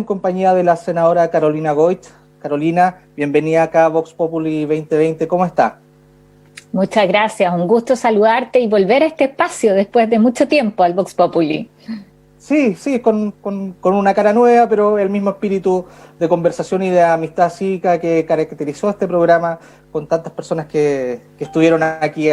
en compañía de la senadora Carolina Goich. Carolina, bienvenida acá a Vox Populi 2020. ¿Cómo está? Muchas gracias, un gusto saludarte y volver a este espacio después de mucho tiempo al Vox Populi. Sí, con una cara nueva, pero el mismo espíritu de conversación y de amistad cívica que caracterizó este programa con tantas personas que estuvieron aquí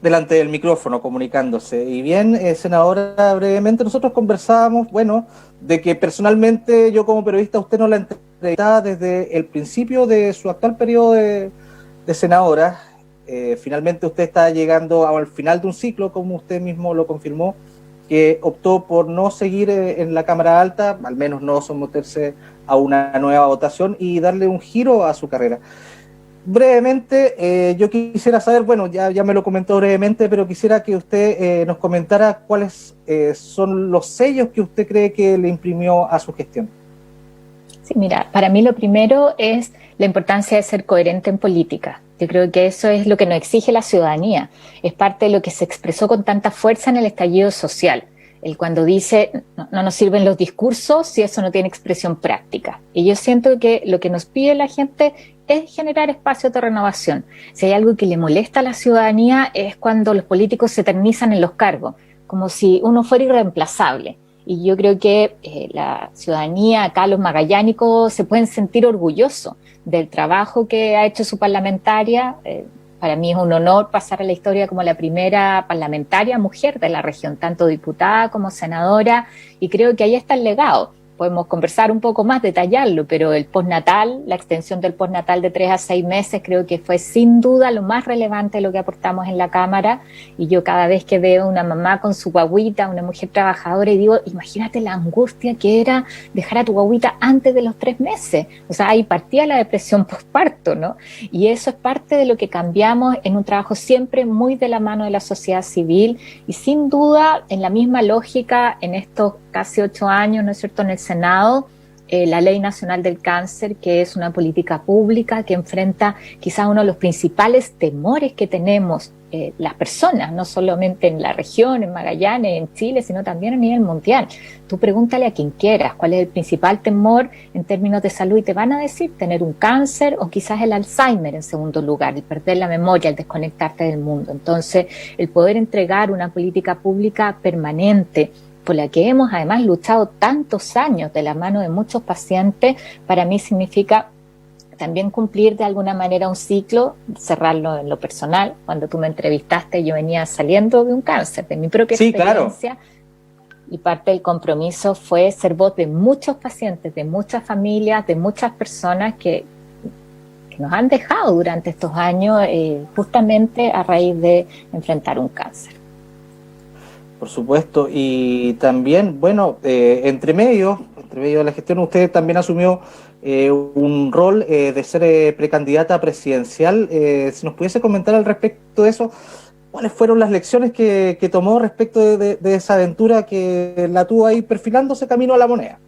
delante del micrófono comunicándose. Y bien, senadora, brevemente nosotros conversábamos, bueno, de que personalmente yo como periodista usted no la entrevistaba desde el principio de su actual periodo de senadora. Finalmente usted está llegando al final de un ciclo, como usted mismo lo confirmó, que optó por no seguir en la Cámara Alta, al menos no someterse a una nueva votación y darle un giro a su carrera. Brevemente, yo quisiera saber, bueno, ya me lo comentó brevemente, pero quisiera que usted nos comentara cuáles son los sellos que usted cree que le imprimió a su gestión. Sí, mira, para mí lo primero es la importancia de ser coherente en política. Yo creo que eso es lo que nos exige la ciudadanía. Es parte de lo que se expresó con tanta fuerza en el estallido social. El cuando dice, no nos sirven los discursos si eso no tiene expresión práctica. Y yo siento que lo que nos pide la gente es generar espacios de renovación. Si hay algo que le molesta a la ciudadanía es cuando los políticos se eternizan en los cargos, como si uno fuera irreemplazable. Y yo creo que la ciudadanía, acá los magallánicos, se pueden sentir orgullosos del trabajo que ha hecho su parlamentaria. Para mí es un honor pasar a la historia como la primera parlamentaria mujer de la región, tanto diputada como senadora, y creo que ahí está el legado. Podemos conversar un poco más, detallarlo, pero el postnatal, la extensión del postnatal de 3 a 6 meses, creo que fue sin duda lo más relevante de lo que aportamos en la Cámara. Y yo cada vez que veo una mamá con su guaguita, una mujer trabajadora, y digo, imagínate la angustia que era dejar a tu guaguita antes de los 3 meses. O sea, ahí partía la depresión postparto, ¿no? Y eso es parte de lo que cambiamos en un trabajo siempre muy de la mano de la sociedad civil y sin duda en la misma lógica en estos casi 8 años, ¿no es cierto?, en el Senado, la Ley Nacional del Cáncer, que es una política pública que enfrenta quizás uno de los principales temores que tenemos las personas, no solamente en la región, en Magallanes, en Chile, sino también a nivel mundial. Tú pregúntale a quien quieras cuál es el principal temor en términos de salud y te van a decir tener un cáncer o quizás el Alzheimer en segundo lugar, el perder la memoria, el desconectarte del mundo. Entonces, el poder entregar una política pública permanente, por la que hemos además luchado tantos años de la mano de muchos pacientes, para mí significa también cumplir de alguna manera un ciclo, cerrarlo en lo personal. Cuando tú me entrevistaste yo venía saliendo de un cáncer, de mi propia experiencia, claro. Y parte del compromiso fue ser voz de muchos pacientes, de muchas familias, de muchas personas que nos han dejado durante estos años justamente a raíz de enfrentar un cáncer. Por supuesto, y también, bueno, entre medio de la gestión usted también asumió un rol de ser precandidata presidencial. Si nos pudiese comentar al respecto de eso, ¿cuáles fueron las lecciones que tomó respecto de esa aventura que la tuvo ahí perfilándose camino a la moneda?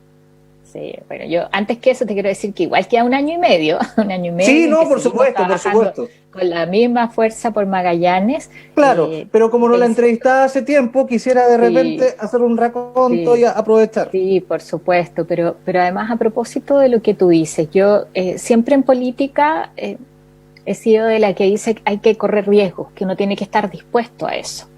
Sí, bueno, yo antes que eso te quiero decir que igual queda un año y medio. Sí, no, por supuesto. Con la misma fuerza por Magallanes. Claro, pero como no la entrevistaba hace tiempo, quisiera de repente hacer un raconto y aprovechar. Sí, por supuesto, pero además a propósito de lo que tú dices, yo siempre en política he sido de la que dice que hay que correr riesgos, que uno tiene que estar dispuesto a eso.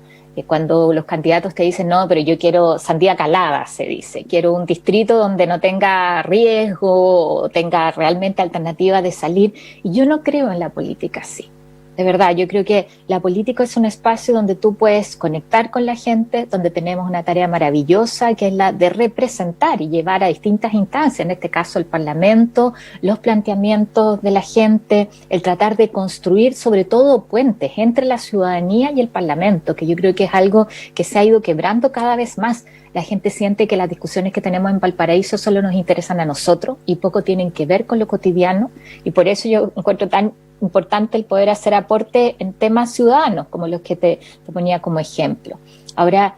Cuando los candidatos te dicen, no, pero yo quiero sandía calada, se dice, quiero un distrito donde no tenga riesgo, o tenga realmente alternativa de salir, y yo no creo en la política así. De verdad, yo creo que la política es un espacio donde tú puedes conectar con la gente, donde tenemos una tarea maravillosa que es la de representar y llevar a distintas instancias, en este caso el Parlamento, los planteamientos de la gente, el tratar de construir sobre todo puentes entre la ciudadanía y el Parlamento, que yo creo que es algo que se ha ido quebrando cada vez más. La gente siente que las discusiones que tenemos en Valparaíso solo nos interesan a nosotros y poco tienen que ver con lo cotidiano, y por eso yo encuentro tan importante el poder hacer aporte en temas ciudadanos, como los que te ponía como ejemplo. Ahora,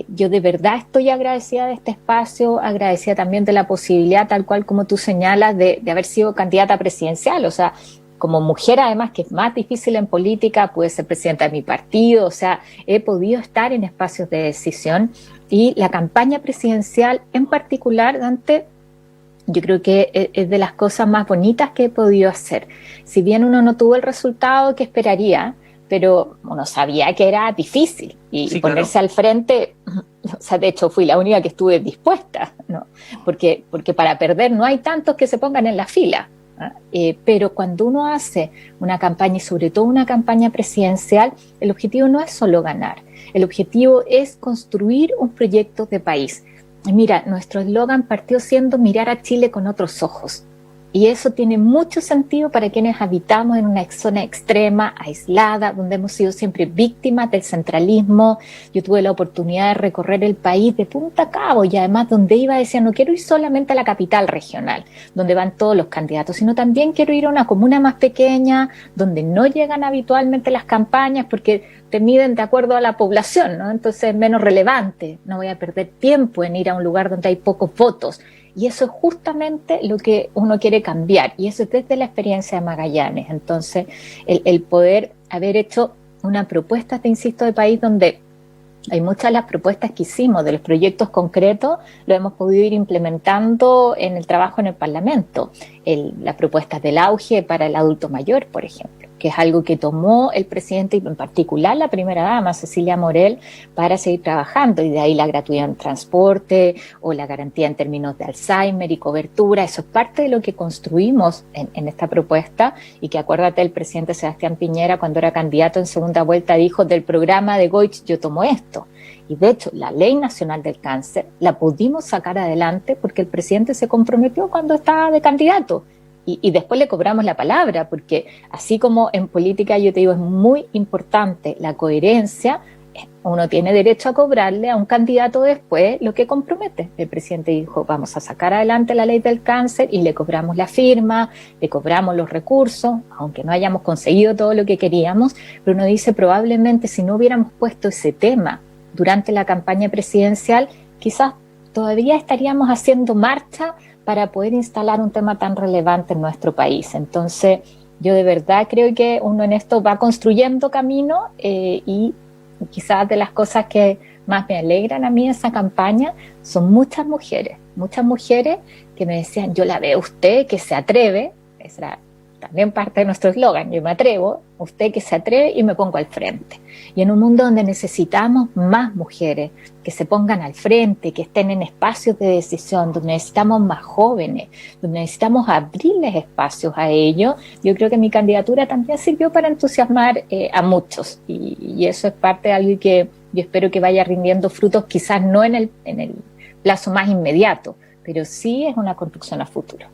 yo de verdad estoy agradecida de este espacio, agradecida también de la posibilidad, tal cual como tú señalas, de haber sido candidata presidencial. O sea, como mujer además, que es más difícil en política, pude ser presidenta de mi partido, o sea, he podido estar en espacios de decisión, y la campaña presidencial en particular, Dante, yo creo que es de las cosas más bonitas que he podido hacer. Si bien uno no tuvo el resultado que esperaría, pero uno sabía que era difícil y Sí, ponerse claro. al frente, o sea, de hecho fui la única que estuve dispuesta, ¿no? Porque para perder no hay tantos que se pongan en la fila. Pero cuando uno hace una campaña y sobre todo una campaña presidencial, el objetivo no es solo ganar, el objetivo es construir un proyecto de país. Y mira, nuestro eslogan partió siendo mirar a Chile con otros ojos. Y eso tiene mucho sentido para quienes habitamos en una zona extrema, aislada, donde hemos sido siempre víctimas del centralismo. Yo tuve la oportunidad de recorrer el país de punta a cabo y además donde iba decía, no quiero ir solamente a la capital regional, donde van todos los candidatos, sino también quiero ir a una comuna más pequeña, donde no llegan habitualmente las campañas, porque te miden de acuerdo a la población, ¿no? Entonces es menos relevante. No voy a perder tiempo en ir a un lugar donde hay pocos votos. Y eso es justamente lo que uno quiere cambiar, y eso es desde la experiencia de Magallanes. Entonces, el poder haber hecho una propuesta, te insisto, de país donde hay muchas de las propuestas que hicimos, de los proyectos concretos, lo hemos podido ir implementando en el trabajo en el Parlamento. Las propuestas del auge para el adulto mayor, por ejemplo, que es algo que tomó el presidente y en particular la primera dama, Cecilia Morel, para seguir trabajando, y de ahí la gratuidad en transporte o la garantía en términos de Alzheimer y cobertura. Eso es parte de lo que construimos en esta propuesta, y que acuérdate, el presidente Sebastián Piñera, cuando era candidato en segunda vuelta, dijo: del programa de Goich yo tomo esto. Y de hecho, la Ley Nacional del Cáncer la pudimos sacar adelante porque el presidente se comprometió cuando estaba de candidato. Y después le cobramos la palabra, porque así como en política, yo te digo, es muy importante la coherencia. Uno tiene derecho a cobrarle a un candidato después lo que compromete. El presidente dijo: vamos a sacar adelante la ley del cáncer, y le cobramos la firma, le cobramos los recursos, aunque no hayamos conseguido todo lo que queríamos. Pero uno dice, probablemente si no hubiéramos puesto ese tema durante la campaña presidencial, quizás todavía estaríamos haciendo marcha para poder instalar un tema tan relevante en nuestro país. Entonces, yo de verdad creo que uno en esto va construyendo camino, y quizás de las cosas que más me alegran a mí de esa campaña son muchas mujeres que me decían: yo la veo a usted que se atreve. Esa era también parte de nuestro eslogan: yo me atrevo, usted que se atreve y me pongo al frente. Y en un mundo donde necesitamos más mujeres que se pongan al frente, que estén en espacios de decisión, donde necesitamos más jóvenes, donde necesitamos abrirles espacios a ellos, yo creo que mi candidatura también sirvió para entusiasmar a muchos, y eso es parte de algo que yo espero que vaya rindiendo frutos, quizás no en el plazo más inmediato, pero sí es una construcción a futuro.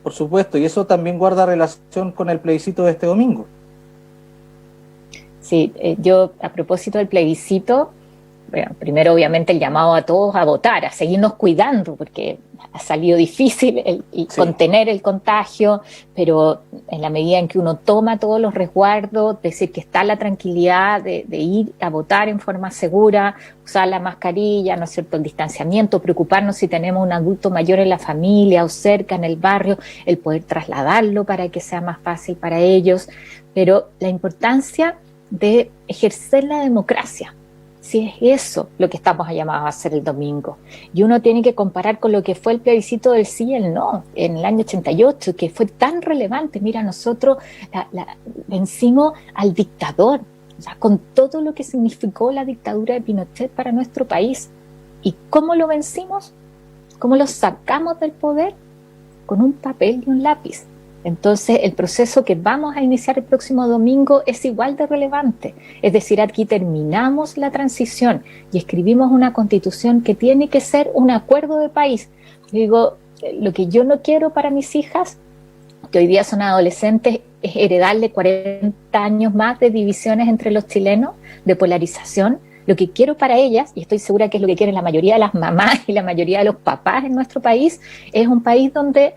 Por supuesto, y eso también guarda relación con el plebiscito de este domingo. Sí, yo a propósito del plebiscito, bueno, primero obviamente el llamado a todos a votar, a seguirnos cuidando, porque ha salido difícil el contener el contagio, pero en la medida en que uno toma todos los resguardos, decir que está la tranquilidad de ir a votar en forma segura, usar la mascarilla, ¿no es cierto?, el distanciamiento, preocuparnos si tenemos un adulto mayor en la familia o cerca en el barrio, el poder trasladarlo para que sea más fácil para ellos, pero la importancia de ejercer la democracia. Si es eso lo que estamos llamados a hacer el domingo. Y uno tiene que comparar con lo que fue el plebiscito del sí y el no en el año 88, que fue tan relevante. Mira, nosotros vencimos al dictador, o sea, con todo lo que significó la dictadura de Pinochet para nuestro país. ¿Y cómo lo vencimos? ¿Cómo lo sacamos del poder? Con un papel y un lápiz. Entonces, el proceso que vamos a iniciar el próximo domingo es igual de relevante. Es decir, aquí terminamos la transición y escribimos una constitución que tiene que ser un acuerdo de país. Digo, lo que yo no quiero para mis hijas, que hoy día son adolescentes, es heredarle 40 años más de divisiones entre los chilenos, de polarización. Lo que quiero para ellas, y estoy segura que es lo que quieren la mayoría de las mamás y la mayoría de los papás en nuestro país, es un país donde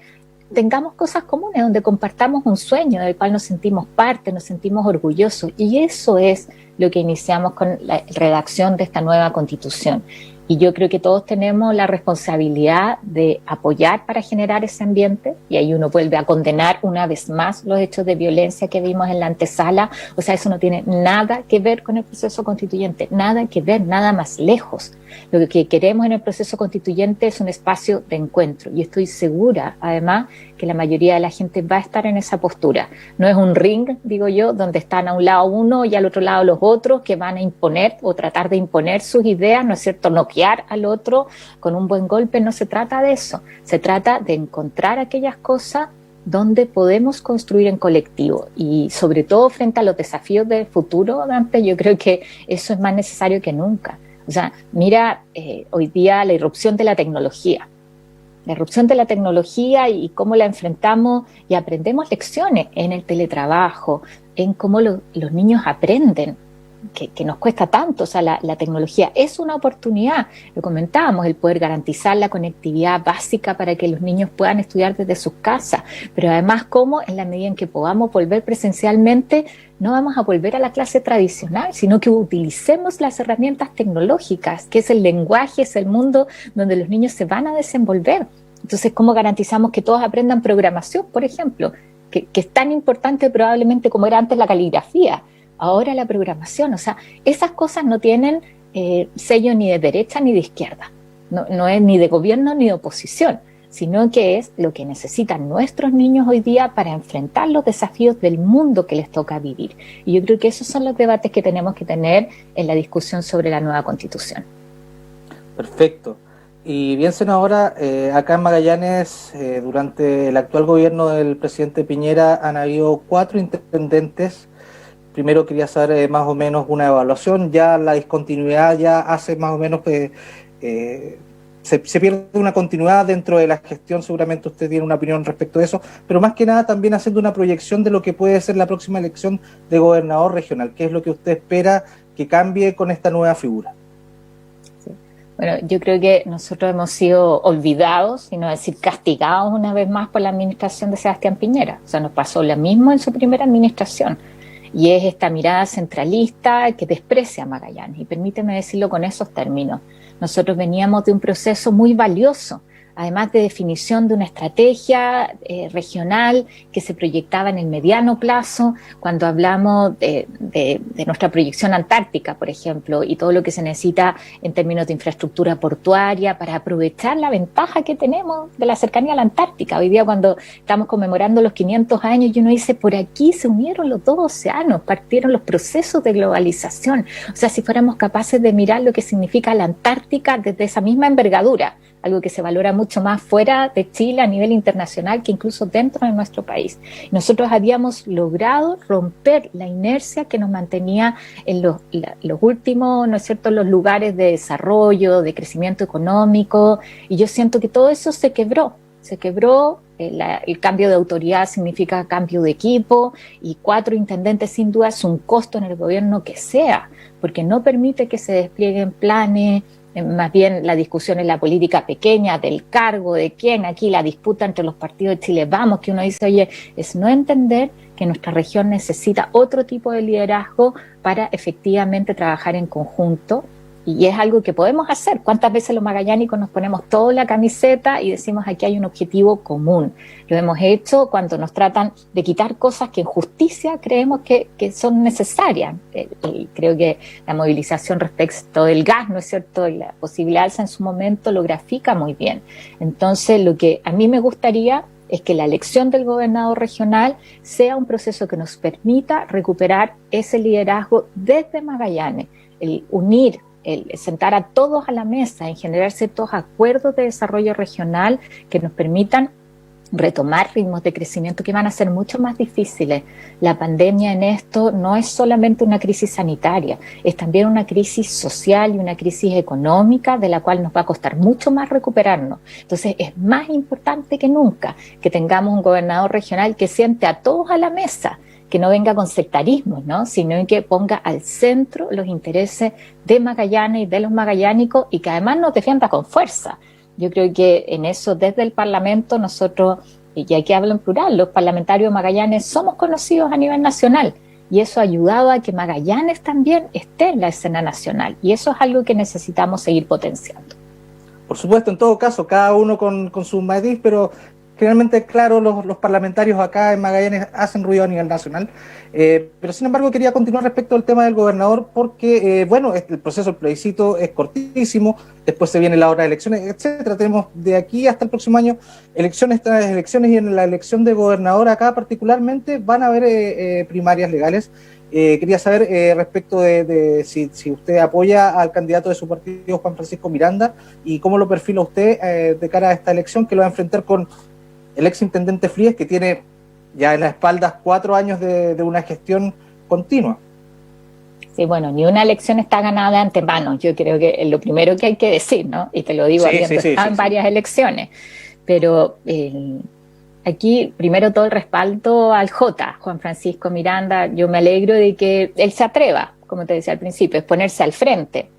tengamos cosas comunes, donde compartamos un sueño del cual nos sentimos parte, nos sentimos orgullosos, y eso es lo que iniciamos con la redacción de esta nueva constitución. Y yo creo que todos tenemos la responsabilidad de apoyar para generar ese ambiente, y ahí uno vuelve a condenar una vez más los hechos de violencia que vimos en la antesala. O sea, eso no tiene nada que ver con el proceso constituyente, nada que ver, nada más lejos. Lo que queremos en el proceso constituyente es un espacio de encuentro, y estoy segura, además, que la mayoría de la gente va a estar en esa postura. No es un ring, digo yo, donde están a un lado uno y al otro lado los otros que van a imponer o tratar de imponer sus ideas, ¿no es cierto?, noquear al otro con un buen golpe. No se trata de eso, se trata de encontrar aquellas cosas donde podemos construir en colectivo, y sobre todo frente a los desafíos del futuro, Dante, yo creo que eso es más necesario que nunca. O sea, mira, hoy día la irrupción de la tecnología y cómo la enfrentamos, y aprendemos lecciones en el teletrabajo, en cómo los niños aprenden, que nos cuesta tanto. O sea, la tecnología es una oportunidad, lo comentábamos, el poder garantizar la conectividad básica para que los niños puedan estudiar desde sus casas, pero además cómo en la medida en que podamos volver presencialmente, no vamos a volver a la clase tradicional, sino que utilicemos las herramientas tecnológicas, que es el lenguaje, es el mundo donde los niños se van a desenvolver. Entonces, ¿cómo garantizamos que todos aprendan programación, por ejemplo? Que es tan importante probablemente como era antes la caligrafía, ahora la programación. O sea, esas cosas no tienen sello ni de derecha ni de izquierda, no es ni de gobierno ni de oposición, sino que es lo que necesitan nuestros niños hoy día para enfrentar los desafíos del mundo que les toca vivir. Y yo creo que esos son los debates que tenemos que tener en la discusión sobre la nueva Constitución. Perfecto. Y bien, senadora, acá en Magallanes, durante el actual gobierno del presidente Piñera, han habido 4 intendentes. Primero quería saber más o menos una evaluación. Ya la discontinuidad ya hace más o menos se pierde una continuidad dentro de la gestión. Seguramente usted tiene una opinión respecto de eso, pero más que nada también haciendo una proyección de lo que puede ser la próxima elección de gobernador regional. ¿Qué es lo que usted espera que cambie con esta nueva figura? Sí. Bueno, yo creo que nosotros hemos sido olvidados, y no decir castigados una vez más por la administración de Sebastián Piñera. O sea, nos pasó lo mismo en su primera administración. Y es esta mirada centralista que desprecia a Magallanes. Y permíteme decirlo con esos términos. Nosotros veníamos de un proceso muy valioso, además de definición de una estrategia regional que se proyectaba en el mediano plazo, cuando hablamos de nuestra proyección antártica, por ejemplo, y todo lo que se necesita en términos de infraestructura portuaria para aprovechar la ventaja que tenemos de la cercanía a la Antártica. Hoy día, cuando estamos conmemorando los 500 años, y uno dice, por aquí se unieron los 2 océanos, partieron los procesos de globalización. O sea, si fuéramos capaces de mirar lo que significa la Antártica desde esa misma envergadura, algo que se valora mucho más fuera de Chile a nivel internacional que incluso dentro de nuestro país. Nosotros habíamos logrado romper la inercia que nos mantenía en los últimos, ¿no es cierto?, los lugares de desarrollo, de crecimiento económico, y yo siento que todo eso se quebró. El cambio de autoridad significa cambio de equipo, y 4 intendentes sin duda es un costo en el gobierno que sea, porque no permite que se desplieguen planes. Más bien la discusión en la política pequeña del cargo, de quién, aquí la disputa entre los partidos de Chile Vamos, que uno dice, oye, es no entender que nuestra región necesita otro tipo de liderazgo para efectivamente trabajar en conjunto. Y es algo que podemos hacer. ¿Cuántas veces los magallánicos nos ponemos toda la camiseta y decimos aquí hay un objetivo común? Lo hemos hecho cuando nos tratan de quitar cosas que en justicia creemos que son necesarias. Y creo que la movilización respecto del gas, ¿no es cierto?, y la posible alza en su momento lo grafica muy bien. Entonces, lo que a mí me gustaría es que la elección del gobernador regional sea un proceso que nos permita recuperar ese liderazgo desde Magallanes, el unir, el sentar a todos a la mesa, en generar ciertos acuerdos de desarrollo regional que nos permitan retomar ritmos de crecimiento que van a ser mucho más difíciles. La pandemia en esto no es solamente una crisis sanitaria, es también una crisis social y una crisis económica de la cual nos va a costar mucho más recuperarnos. Entonces es más importante que nunca que tengamos un gobernador regional que siente a todos a la mesa, que no venga con sectarismos, ¿no?, sino que ponga al centro los intereses de Magallanes y de los magallánicos, y que además nos defienda con fuerza. Yo creo que en eso, desde el Parlamento, nosotros, y aquí hablo en plural, los parlamentarios de Magallanes somos conocidos a nivel nacional, y eso ha ayudado a que Magallanes también esté en la escena nacional, y eso es algo que necesitamos seguir potenciando. Por supuesto, en todo caso, cada uno con su matiz, pero generalmente, claro, los parlamentarios acá en Magallanes hacen ruido a nivel nacional. Pero sin embargo, quería continuar respecto al tema del gobernador, porque, bueno, el proceso del plebiscito es cortísimo, después se viene la hora de elecciones, etcétera. Tenemos de aquí hasta el próximo año elecciones tras elecciones, y en la elección de gobernador acá particularmente van a haber primarias legales. Quería saber respecto de si usted apoya al candidato de su partido, Juan Francisco Miranda, y cómo lo perfila usted de cara a esta elección, que lo va a enfrentar con el exintendente Fríes, que tiene ya en las espaldas 4 años de una gestión continua. Sí, bueno, ni una elección está ganada de antemano, yo creo que es lo primero que hay que decir, ¿no? Y te lo digo habiendo estado en varias elecciones, pero aquí, primero todo el respaldo al Juan Francisco Miranda. Yo me alegro de que él se atreva, como te decía al principio, es ponerse al frente.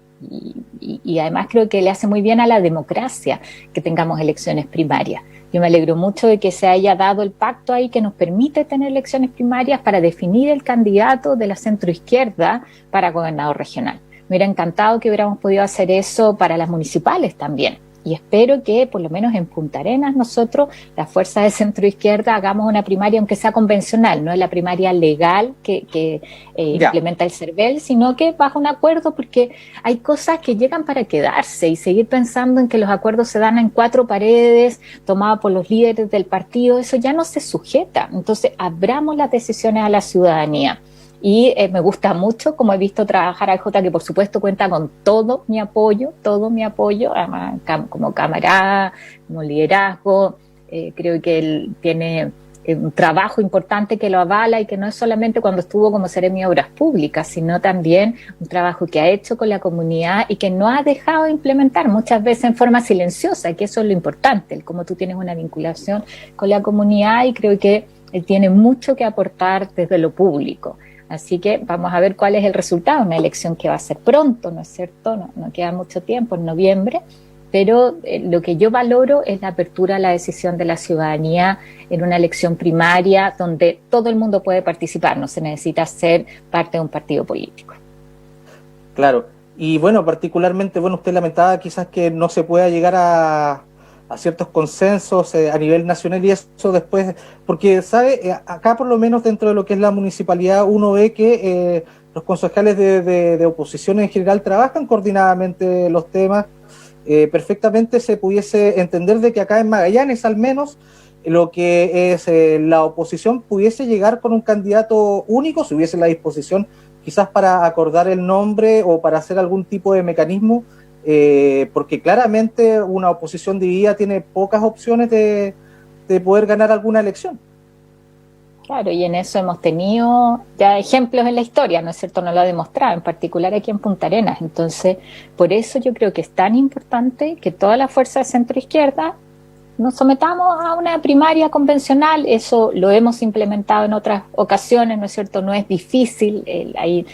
Y además creo que le hace muy bien a la democracia que tengamos elecciones primarias. Yo me alegro mucho de que se haya dado el pacto ahí que nos permite tener elecciones primarias para definir el candidato de la centroizquierda para gobernador regional. Me hubiera encantado que hubiéramos podido hacer eso para las municipales también. Y espero que por lo menos en Punta Arenas nosotros, la fuerza de centroizquierda, hagamos una primaria aunque sea convencional, no es la primaria legal que implementa el CERVEL, sino que bajo un acuerdo, porque hay cosas que llegan para quedarse, y seguir pensando en que los acuerdos se dan en 4 paredes, tomados por los líderes del partido, eso ya no se sujeta. Entonces, abramos las decisiones a la ciudadanía. Y me gusta mucho como he visto trabajar al Jota, que por supuesto cuenta con todo mi apoyo, además, como camarada, como liderazgo. Creo que él tiene un trabajo importante que lo avala, y que no es solamente cuando estuvo como Seremi de Obras Públicas, sino también un trabajo que ha hecho con la comunidad y que no ha dejado de implementar, muchas veces en forma silenciosa, que eso es lo importante, el cómo tú tienes una vinculación con la comunidad, y creo que él tiene mucho que aportar desde lo público. Así que vamos a ver cuál es el resultado, una elección que va a ser pronto, ¿no es cierto? No queda mucho tiempo, en noviembre, pero lo que yo valoro es la apertura a la decisión de la ciudadanía en una elección primaria donde todo el mundo puede participar, no se necesita ser parte de un partido político. Claro, y bueno, particularmente, bueno, usted lamentaba quizás que no se pueda llegar a ciertos consensos a nivel nacional, y eso después, porque, ¿sabe? Acá por lo menos dentro de lo que es la municipalidad uno ve que los concejales de oposición en general trabajan coordinadamente los temas. Perfectamente se pudiese entender de que acá en Magallanes al menos lo que es la oposición pudiese llegar con un candidato único, si hubiese la disposición quizás para acordar el nombre o para hacer algún tipo de mecanismo, porque claramente una oposición dividida tiene pocas opciones de poder ganar alguna elección. Claro, y en eso hemos tenido ya ejemplos en la historia, ¿no es cierto? Nos lo ha demostrado, en particular aquí en Punta Arenas. Entonces, por eso yo creo que es tan importante que toda la fuerza de centro-izquierda nos sometamos a una primaria convencional. Eso lo hemos implementado en otras ocasiones, ¿no es cierto? No es difícil, ahí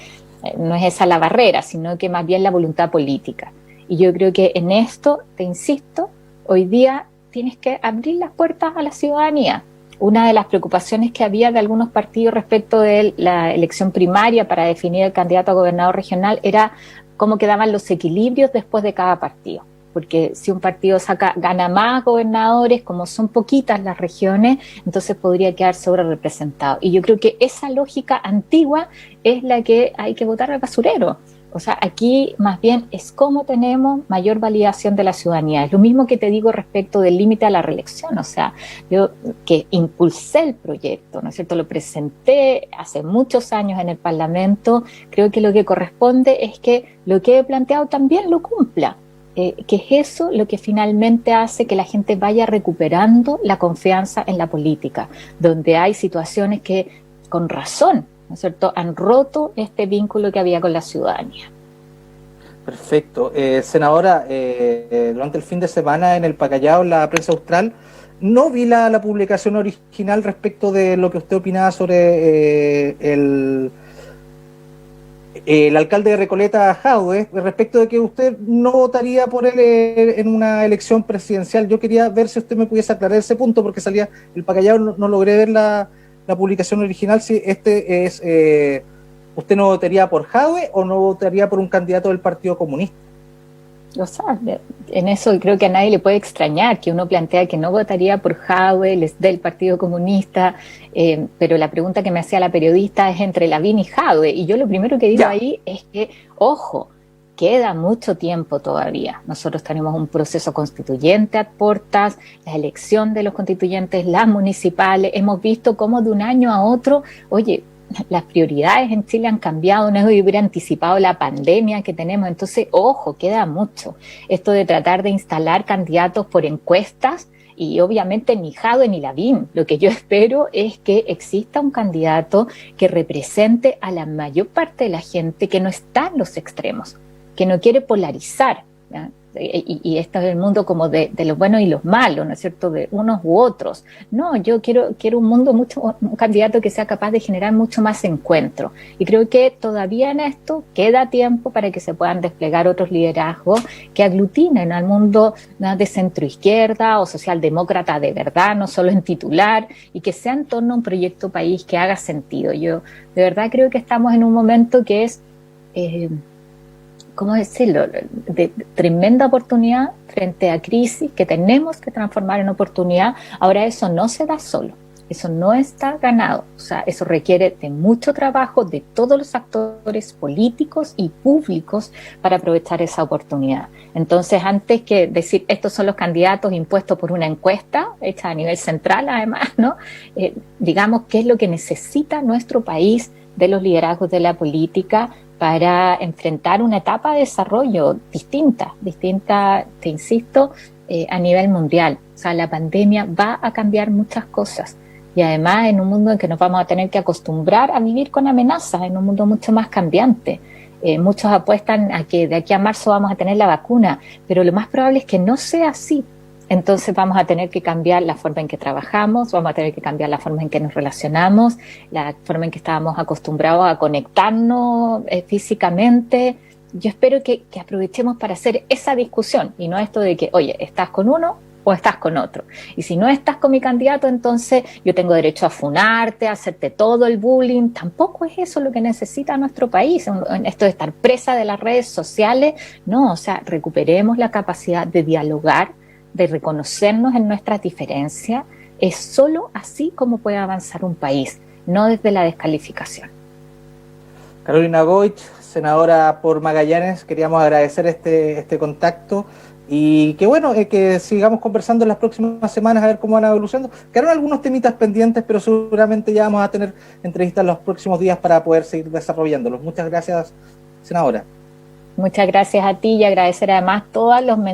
no es esa la barrera, sino que más bien la voluntad política. Y yo creo que en esto, te insisto, hoy día tienes que abrir las puertas a la ciudadanía. Una de las preocupaciones que había de algunos partidos respecto de la elección primaria para definir el candidato a gobernador regional era cómo quedaban los equilibrios después de cada partido. Porque si un partido gana más gobernadores, como son poquitas las regiones, entonces podría quedar sobre representado. Y yo creo que esa lógica antigua es la que hay que botar al basurero. O sea, aquí más bien es cómo tenemos mayor validación de la ciudadanía. Es lo mismo que te digo respecto del límite a la reelección. O sea, yo que impulsé el proyecto, ¿no es cierto? Lo presenté hace muchos años en el Parlamento. Creo que lo que corresponde es que lo que he planteado también lo cumpla. Que es eso lo que finalmente hace que la gente vaya recuperando la confianza en la política, donde hay situaciones que, con razón, ¿no es cierto?, han roto este vínculo que había con la ciudadanía. Perfecto. Senadora, durante el fin de semana en el Pacayao, en la prensa austral, no vi la publicación original respecto de lo que usted opinaba sobre el alcalde de Recoleta, Jadwe, respecto de que usted no votaría por él en una elección presidencial. Yo quería ver si usted me pudiese aclarar ese punto, porque salía el Pacayao, no logré ver la la publicación original, si este es, ¿usted no votaría por Jadwe o no votaría por un candidato del Partido Comunista? O sea, en eso creo que a nadie le puede extrañar que uno plantea que no votaría por Jadwe, del Partido Comunista, pero la pregunta que me hacía la periodista es entre Lavín y Jadwe, y yo lo primero que digo ahí es que, ojo, queda mucho tiempo todavía. Nosotros tenemos un proceso constituyente a puertas, la elección de los constituyentes, las municipales, hemos visto cómo de un año a otro, oye, las prioridades en Chile han cambiado, no hubiera anticipado la pandemia que tenemos, entonces, ojo, queda mucho. Esto de tratar de instalar candidatos por encuestas, y obviamente ni Jadwe ni Lavín, lo que yo espero es que exista un candidato que represente a la mayor parte de la gente que no está en los extremos, que no quiere polarizar, ¿ya? Y esto es el mundo como de los buenos y los malos, ¿no es cierto?, de unos u otros. No, yo quiero un mundo un candidato que sea capaz de generar mucho más encuentro. Y creo que todavía en esto queda tiempo para que se puedan desplegar otros liderazgos que aglutinen al mundo, ¿no?, de centroizquierda o socialdemócrata de verdad, no solo en titular, y que sea en torno a un proyecto país que haga sentido. Yo de verdad creo que estamos en un momento que es... ¿cómo decirlo?, de tremenda oportunidad frente a crisis que tenemos que transformar en oportunidad. Ahora, eso no se da solo, eso no está ganado, o sea, eso requiere de mucho trabajo de todos los actores políticos y públicos para aprovechar esa oportunidad. Entonces, antes que decir estos son los candidatos impuestos por una encuesta hecha a nivel central, además, ¿no?, digamos qué es lo que necesita nuestro país de los liderazgos de la política para enfrentar una etapa de desarrollo distinta, te insisto, a nivel mundial. O sea, la pandemia va a cambiar muchas cosas, y además en un mundo en que nos vamos a tener que acostumbrar a vivir con amenazas, en un mundo mucho más cambiante. Muchos apuestan a que de aquí a marzo vamos a tener la vacuna, pero lo más probable es que no sea así. Entonces vamos a tener que cambiar la forma en que trabajamos, vamos a tener que cambiar la forma en que nos relacionamos, la forma en que estábamos acostumbrados a conectarnos físicamente. Yo espero que aprovechemos para hacer esa discusión y no esto de que, oye, ¿estás con uno o estás con otro? Y si no estás con mi candidato, entonces yo tengo derecho a funarte, a hacerte todo el bullying. Tampoco es eso lo que necesita nuestro país, esto de estar presa de las redes sociales. No, o sea, recuperemos la capacidad de dialogar, de reconocernos en nuestras diferencias. Es solo así como puede avanzar un país, no desde la descalificación. Carolina Goich, senadora por Magallanes, queríamos agradecer este contacto y que bueno, que sigamos conversando en las próximas semanas a ver cómo van evolucionando. Quedaron algunos temitas pendientes, pero seguramente ya vamos a tener entrevistas en los próximos días para poder seguir desarrollándolos. Muchas gracias, senadora. Muchas gracias a ti y agradecer además todos los mensajes